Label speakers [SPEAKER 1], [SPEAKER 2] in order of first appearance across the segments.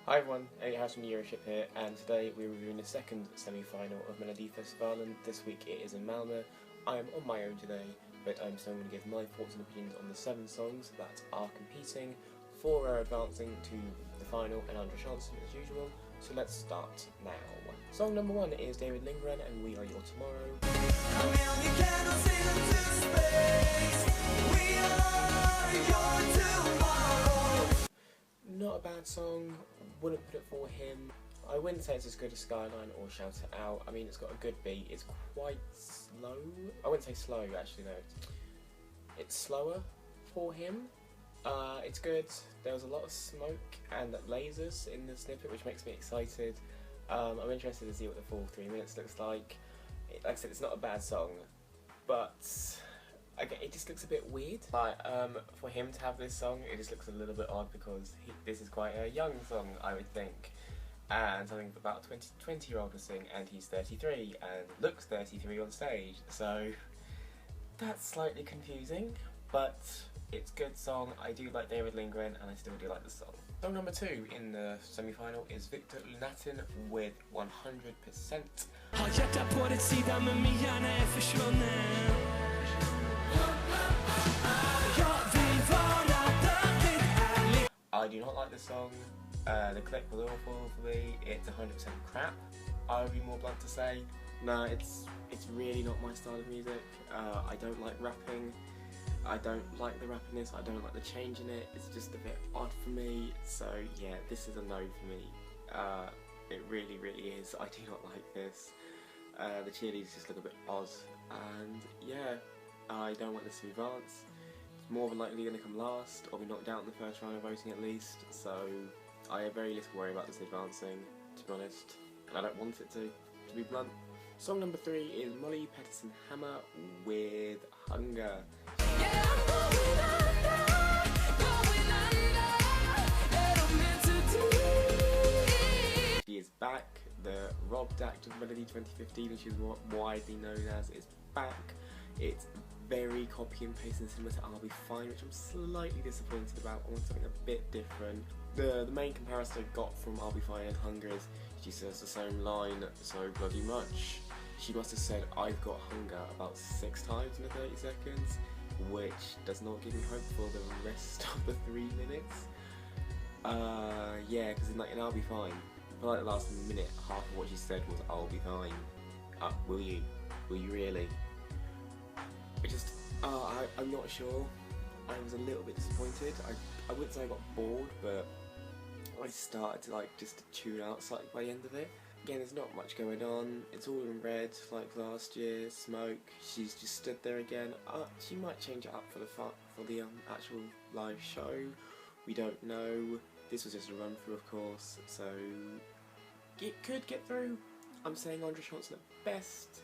[SPEAKER 1] Hi everyone, Elliot House from Euroship here, and today we're reviewing the second semi-final of Melodifestivalen. This week it is in Malmo. I am on my own today, but I'm still going to give my thoughts and opinions on the 7 songs that are competing. 4 are advancing to the final and under Chanson as usual, so let's start now. Song number 1 is David Lindgren and We Are Your Tomorrow. Not a bad song, wouldn't put it for him. I wouldn't say it's as good as Skyline or Shout It Out. I mean, it's got a good beat, it's quite slow. I wouldn't say slow, actually, no. It's slower for him. It's good. There was a lot of smoke and lasers in the snippet, which makes me excited. I'm interested to see what the full 3 minutes looks like. Like I said, it's not a bad song, but it just looks a bit weird. Like, for him to have this song, it just looks a little bit odd because this is quite a young song, I would think. And something about a 20-year-old to sing, and he's 33 and looks 33 on stage. So that's slightly confusing, but it's a good song. I do like David Lindgren and I still do like the song. Song number 2 in the semi-final is Victor Lunatin with 100%. I do not like the song. The clip was awful for me. It's 100% crap. I would be more blunt to say. No, it's really not my style of music. I don't like rapping. I don't like the rappiness. I don't like the change in it. It's just a bit odd for me. So yeah, this is a no for me. It really, really is. I do not like this. The cheerleaders just look a bit odd, and yeah, I don't want this to advance. It's more than likely going to come last, or be knocked out in the first round of voting at least, so I have very little worry about this advancing, to be honest, and I don't want it to be blunt. Song number 3 is Molly Petterson Hammer with Hunger. Yeah, I'm going under, she is back. The robbed act of Melody 2015, which is widely known as, is back. It's very copy and paste and similar to I'll Be Fine, which I'm slightly disappointed about. I want something a bit different. The main comparison I got from I'll Be Fine and Hunger is she says the same line so bloody much. She must have said I've got hunger about 6 times in the 30 seconds, which does not give me hope for the rest of the 3 minutes. Yeah, because in I'll Be Fine, for like the last minute, half of what she said was I'll be fine. Will you? Will you really? I'm not sure. I was a little bit disappointed. I wouldn't say I got bored, but I started to just tune out slightly by the end of it. Again, there's not much going on. It's all in red like last year. Smoke. She's just stood there again. She might change it up for the actual live show. We don't know. This was just a run through, of course, so it could get through. I'm saying Andre Chanson at best.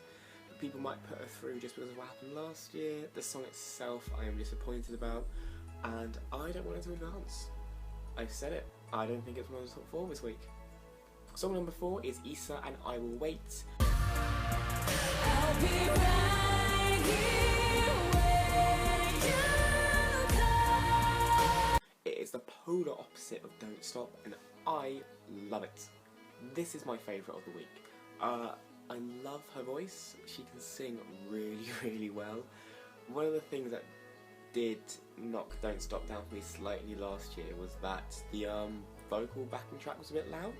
[SPEAKER 1] People might put her through just because of what happened last year. The song itself I am disappointed about, and I don't want it to advance. I've said it. I don't think it's one of the top 4 this week. Song number 4 is Issa and I Will Wait. I'll be right here when you come. It is the polar opposite of Don't Stop, and I love it. This is my favourite of the week. I love her voice. She can sing really, really well. One of the things that did knock Don't Stop down for me slightly last year was that the vocal backing track was a bit loud,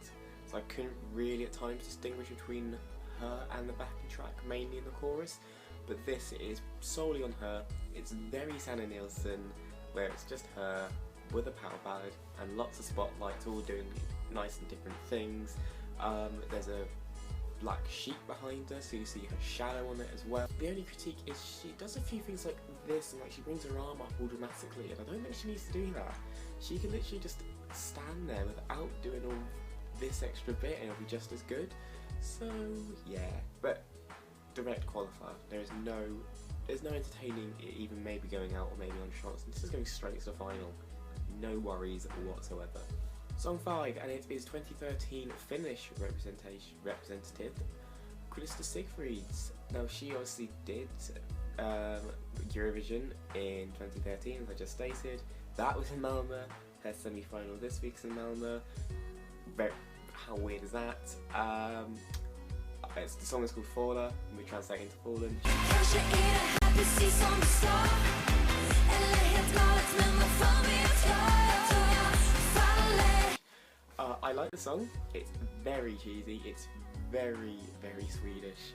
[SPEAKER 1] so I couldn't really at times distinguish between her and the backing track, mainly in the chorus. But this is solely on her. It's very Sanna Nielsen, where it's just her with a power ballad and lots of spotlights all doing nice and different things. There's a black sheet behind her, so you see her shadow on it as well. The only critique is she does a few things like this, and she brings her arm up all dramatically, and I don't think she needs to do that. She can literally just stand there without doing all this extra bit and it'll be just as good. So yeah, but direct qualifier. There's no entertaining it even maybe going out or maybe on shots. This is going straight to the final. No worries whatsoever. Song 5, and it is 2013 Finnish representative Krista Sigfrids. Now she obviously did Eurovision in 2013, as I just stated. That was in Malmo. Her semi-final this week's in Malmo. How weird is that? The song is called Faller, and we translate into Fallen. I like the song. It's very cheesy. It's very, very Swedish,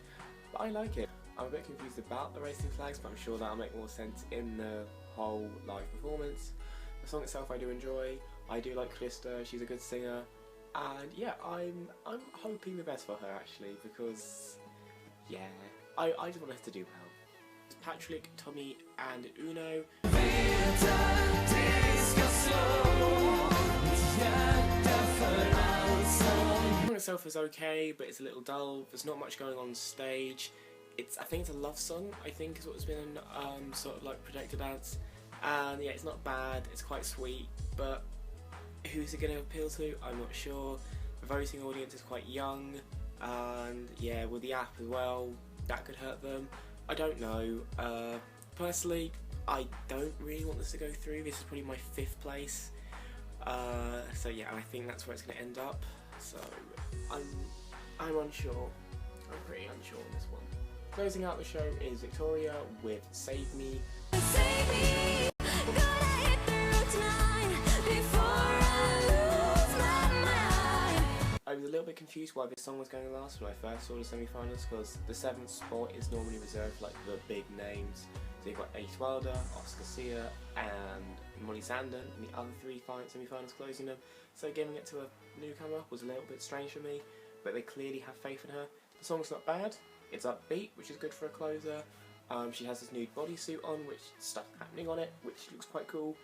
[SPEAKER 1] but I like it. I'm a bit confused about the racing flags, but I'm sure that'll make more sense in the whole live performance. The song itself I do enjoy. I do like Krista. She's a good singer. And yeah, I'm hoping the best for her actually, because yeah, I just want her to do well. It's Patrick, Tommy and Uno. The song itself is okay, but it's a little dull. There's not much going on stage. I think it's a love song, I think is what it's been sort of like projected as. And yeah, it's not bad, it's quite sweet, but who's it going to appeal to? I'm not sure. The voting audience is quite young, and yeah, with the app as well, that could hurt them. I don't know. Personally, I don't really want this to go through. This is probably my 5th place. So yeah, I think that's where it's going to end up. So I'm unsure. I'm pretty unsure on this one. Closing out the show is Victoria with Save Me. Save me. I was a little bit confused why this song was going last when I first saw the semi-finals, because the 7th spot is normally reserved for like the big names. So you've got Ace Wilder, Oscar Sia and Molly Sandon, and the other 3 semi-finals closing them. So giving it to a newcomer was a little bit strange for me, but they clearly have faith in her. The song's not bad, it's upbeat, which is good for a closer. She has this nude bodysuit on, which stuff happening on it, which looks quite cool.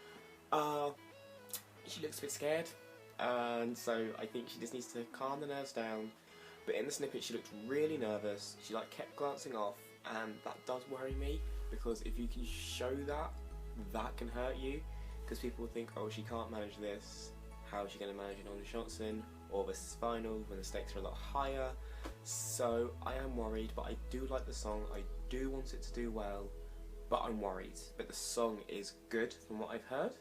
[SPEAKER 1] She looks a bit scared. And so I think she just needs to calm the nerves down. But in the snippet she looked really nervous, she like kept glancing off, and that does worry me, because if you can show that, that can hurt you, because people will think, oh, she can't manage this, how is she going to manage it on the Johnson or this final when the stakes are a lot higher. So I am worried, but I do like the song, I do want it to do well, but I'm worried. But the song is good from what I've heard,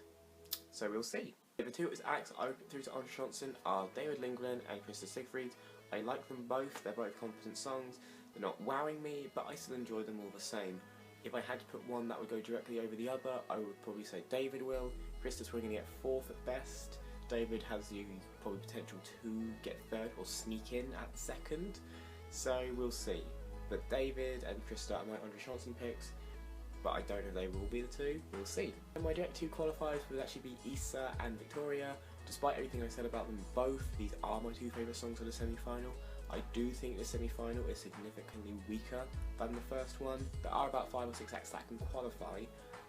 [SPEAKER 1] so we'll see. The 2 acts I put through to Andre Johnson are David Lindgren and Krista Siegfried. I like them both, they're both competent songs. They're not wowing me, but I still enjoy them all the same. If I had to put one that would go directly over the other, I would probably say David will. Krista's probably going to get 4th at best. David has the probably potential to get 3rd or sneak in at 2nd. So we'll see. But David and Krista are my Andre Johnson picks, but I don't know if they will be the 2, we'll see. And my direct 2 qualifiers would actually be Issa and Victoria. Despite everything I said about them both, these are my 2 favourite songs for the semi-final. I do think the semi-final is significantly weaker than the first one. There are about 5 or 6 acts that can qualify,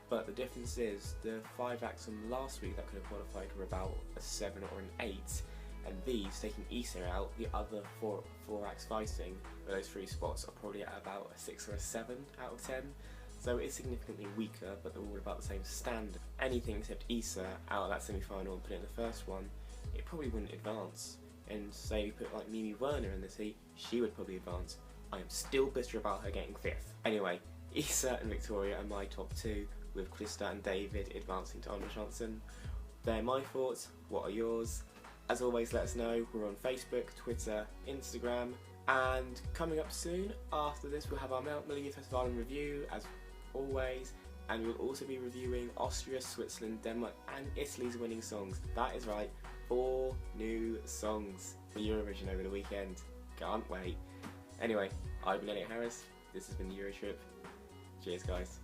[SPEAKER 1] but the difference is the 5 acts from last week that could have qualified were about a 7 or an 8, and these, taking Issa out, the other 4 acts fighting for those 3 spots are probably at about a 6 or a 7 out of 10. So it's significantly weaker, but they're all about the same standard. Anything except Issa out of that semi-final and put it in the first one, it probably wouldn't advance. And say you put like Mimi Werner in this heat, she would probably advance. I am still bitter about her getting 5th. Anyway, Issa and Victoria are my top 2, with Krista and David advancing to Andre Johnson. They're my thoughts, what are yours? As always, let us know. We're on Facebook, Twitter, Instagram, and coming up soon after this we'll have our Melodifestivalen review as always, and we'll also be reviewing Austria, Switzerland, Denmark and Italy's winning songs. That is right, 4 new songs for Eurovision over the weekend. Can't wait. Anyway, I've been Elliot Harris, this has been the Eurotrip. Cheers guys.